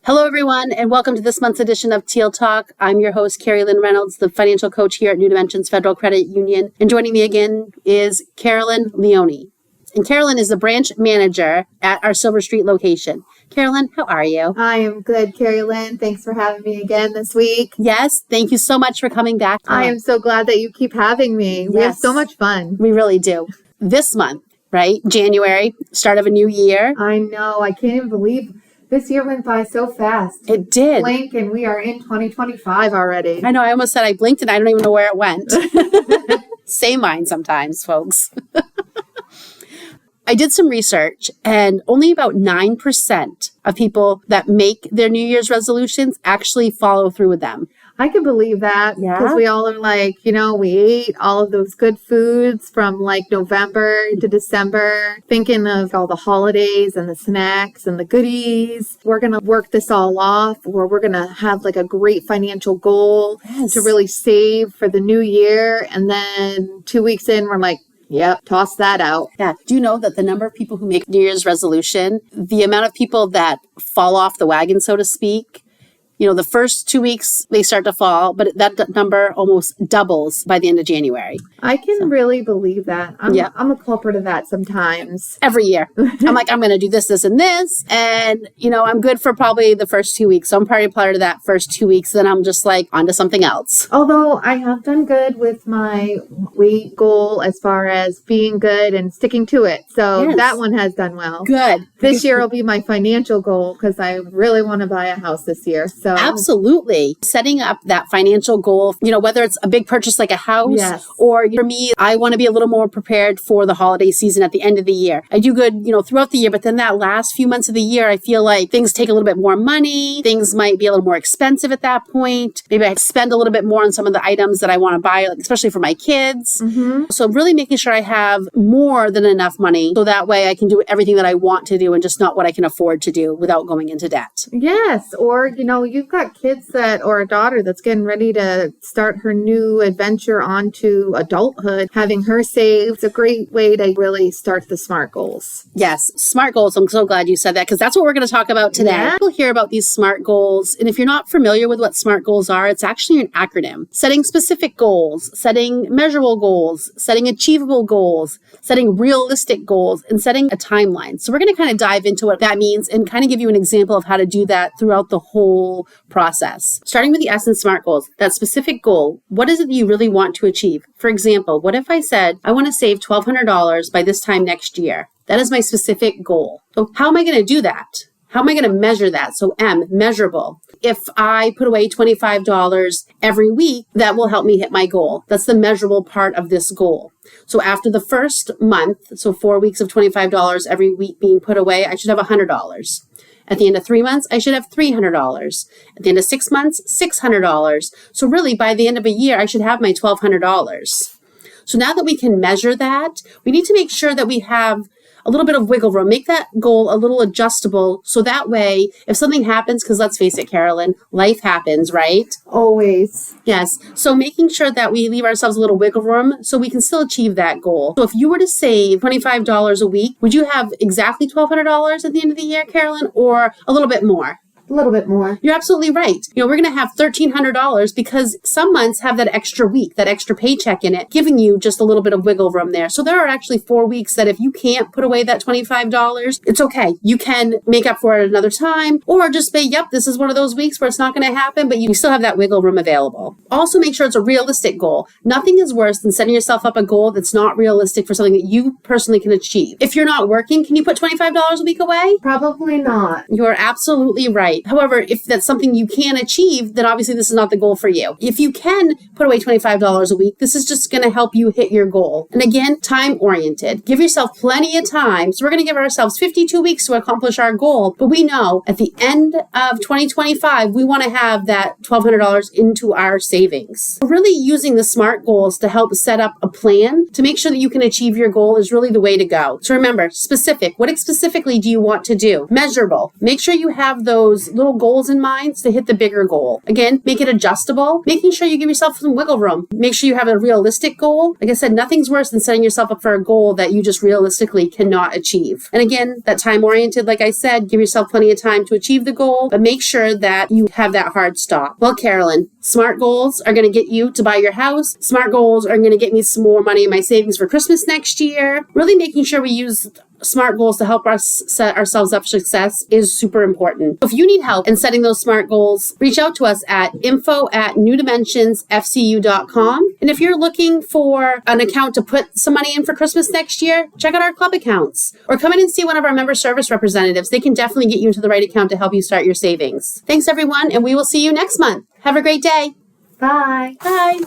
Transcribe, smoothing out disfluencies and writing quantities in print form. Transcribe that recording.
Hello, everyone, and welcome to this month's edition of Teal Talk. I'm your host, Carrie Lynn Reynolds, the financial coach here at New Dimensions Federal Credit Union. And joining me again is Carolyn Leone. And Carolyn is the branch manager at our Silver Street location. Carolyn, how are you? I am good, Carrie Lynn. Thanks for having me again this week. Yes, thank you so much for coming back. I am so glad that you keep having me. Yes. We have so much fun. We really do. This month, right? January, start of a new year. I know. I can't even believe this year went by so fast. It did. Blink and we are in 2025 already. I know. I almost said I blinked and I don't even know where it went. Same mind sometimes, folks. I did some research and only about 9% of people that make their New Year's resolutions actually follow through with them. I can believe that because we all are like, we ate all of those good foods from like November to December, thinking of all the holidays and the snacks and the goodies. We're going to work this all off, or we're going to have like a great financial goal to really save for the new year. And then 2 weeks in, we're like, yep, toss that out. Yeah. Do you know that the number of people who make New Year's resolution, the amount of people that fall off the wagon, so to speak, the first 2 weeks they start to fall, but that number almost doubles by the end of January. I can really believe that. I'm a culprit of that sometimes. Every year. I'm like, I'm going to do this, this, and this. And, I'm good for probably the first 2 weeks. So I'm probably part of that first 2 weeks. Then I'm just like on to something else. Although I have done good with my weight goal as far as being good and sticking to it. So that one has done well. Good. This year will be my financial goal because I really want to buy a house this year. So absolutely. Setting up that financial goal, whether it's a big purchase like a house or for me, I want to be a little more prepared for the holiday season at the end of the year. I do good, throughout the year, but then that last few months of the year, I feel like things take a little bit more money. Things might be a little more expensive at that point. Maybe I spend a little bit more on some of the items that I want to buy, especially for my kids. Mm-hmm. So really making sure I have more than enough money so that way I can do everything that I want to do and just not what I can afford to do without going into debt. Yes. Or, you've got kids or a daughter that's getting ready to start her new adventure onto adulthood. Having her save, it's a great way to really start the SMART goals. Yes, SMART goals. I'm so glad you said that because that's what we're going to talk about today. Yeah. We'll hear about these SMART goals. And if you're not familiar with what SMART goals are, it's actually an acronym. Setting specific goals, setting measurable goals, setting achievable goals, setting realistic goals, and setting a timeline. So we're going to kind of dive into what that means and kind of give you an example of how to do that throughout the whole process. Starting with the S in SMART goals, that specific goal, what is it that you really want to achieve? For example, what if I said, I want to save $1,200 by this time next year? That is my specific goal. So how am I going to do that? How am I going to measure that? So M, measurable. If I put away $25 every week, that will help me hit my goal. That's the measurable part of this goal. So after the first month, so 4 weeks of $25 every week being put away, I should have $100. At the end of 3 months, I should have $300. At the end of 6 months, $600. So really, by the end of a year, I should have my $1,200. So now that we can measure that, we need to make sure that we have a little bit of wiggle room, make that goal a little adjustable. So that way, if something happens, because let's face it, Carolyn, life happens, right? Always. Yes. So making sure that we leave ourselves a little wiggle room so we can still achieve that goal. So if you were to save $25 a week, would you have exactly $1,200 at the end of the year, Carolyn, or a little bit more? A little bit more. You're absolutely right. We're going to have $1,300 because some months have that extra week, that extra paycheck in it, giving you just a little bit of wiggle room there. So there are actually 4 weeks that if you can't put away that $25, it's okay. You can make up for it another time or just say, yep, this is one of those weeks where it's not going to happen, but you still have that wiggle room available. Also make sure it's a realistic goal. Nothing is worse than setting yourself up a goal that's not realistic for something that you personally can achieve. If you're not working, can you put $25 a week away? Probably not. You're absolutely right. However, if that's something you can achieve, then obviously this is not the goal for you. If you can put away $25 a week, this is just going to help you hit your goal. And again, time oriented. Give yourself plenty of time. So we're going to give ourselves 52 weeks to accomplish our goal. But we know at the end of 2025, we want to have that $1,200 into our savings. Really using the SMART goals to help set up a plan to make sure that you can achieve your goal is really the way to go. So remember, specific. What specifically do you want to do? Measurable. Make sure you have those those little goals in mind to hit the bigger goal. Again, make it adjustable, making sure you give yourself some wiggle room. Make sure you have a realistic goal. Like I said, nothing's worse than setting yourself up for a goal that you just realistically cannot achieve. And again, that time oriented, like I said, give yourself plenty of time to achieve the goal, but make sure that you have that hard stop. Well, Carolyn, SMART goals are going to get you to buy your house. SMART goals are going to get me some more money in my savings for Christmas next year. Really making sure we use SMART goals to help us set ourselves up for success is super important. If you need help in setting those SMART goals, reach out to us at info@newdimensionsfcu.com. And if you're looking for an account to put some money in for Christmas next year, check out our club accounts or come in and see one of our member service representatives. They can definitely get you into the right account to help you start your savings. Thanks, everyone, and we will see you next month. Have a great day. Bye. Bye.